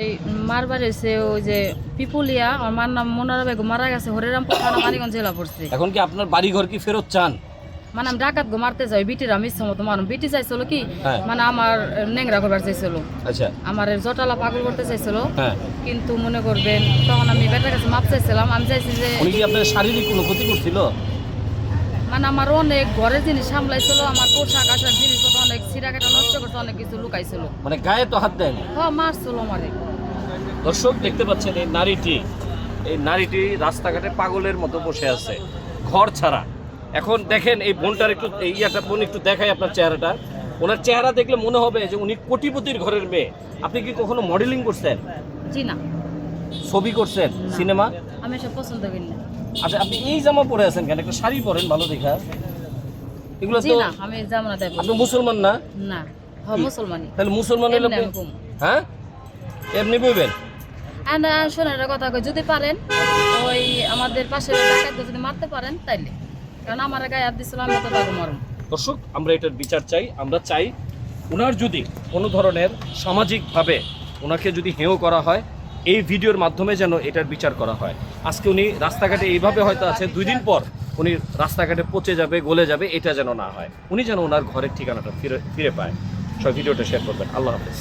এই মারবার এসে ওই যে পিপুলিয়া আমার মার নাম মোনারা বেগম মারা গেছে হরিরামপুর থানা মানিকগঞ্জ জেলা পড়ছে। এখন কি আপনার বাড়ি ঘর কি ফেরত চান? মানে আমি ডাকাত গো মারতে যাই বিটির আমি ইচ্ছা মতো মারুম। বিটি চাইছিল কি হ্যাঁ। মানে আমার নেংরা করবার চাইছিল, আচ্ছা আমার জটালা পাগল করতে চাইছিল। হ্যাঁ, কিন্তু মনে করবেন তখন আমি বেটার কাছে মাপ চাইছিলাম। আমি চাইছি যে উনি কি আপনার শারীরিক কোনো ক্ষতি করছিল? মানে আমার অনেক ঘরের জিনিস সামলাইছিল, আমার পোশাক আশাক জিনিস অনেক ছিঁড়া কাটা নষ্ট করতে অনেক কিছু লুকাইছিল। মানে গায়ে তো হাত দেয়নি? হ্যাঁ মারছিল আমারে। দর্শক দেখতে পাচ্ছেন এই নারীটি রাস্তাঘাটে পাগলের মতো বসে আছে, ঘর ছাড়া। এখন দেখেন এই বোনটার একটু বোন একটু দেখাই আপনার চেহারাটা। ওনার চেহারা দেখলে মনে হবে যে উনি কোটিপতির ঘরের মেয়ে। আপনি কি কখনো মডেলিং করছেন? জি না। ছবি করছেন? সিনেমা? আমি এসব পছন্দ করি না। আচ্ছা, আপনি এই জামা পরে আছেন কেন? একটা শাড়ি পরেন ভালো দেখা। এগুলো জি তো না, আমি জামা না দেব আপনি মুসলমান না? না। হ্যাঁ মুসলমানি। তাহলে মুসলমান হলে এমনি আমি কম। হ্যাঁ এমনি বইবেন? শোনেন একটা কথা কই, যদি পারেন ওই আমাদের পাশের ডাকাতকে যদি মারতে পারেন তাইলে, কারণ আমার গায়ে হাত দিছিল আমি তো পারবো মারুম। দর্শক আমরা এটার বিচার চাই। আমরা চাই ওনার যদি কোনো ধরনের সামাজিকভাবে ওনাকে যদি হেয় করা হয়, এই ভিডিওর মাধ্যমে যেন এটার বিচার করা হয়। আজকে উনি রাস্তাঘাটে এইভাবে হয়তো আছে, 2 দিন পর উনি রাস্তাঘাটে পচে যাবে, গলে যাবে, এটা যেন না হয়। উনি যেন ওনার ঘরের ঠিকানাটা ফিরে পায়। সব ভিডিওটা শেয়ার করবেন। আল্লাহ হাফেজ।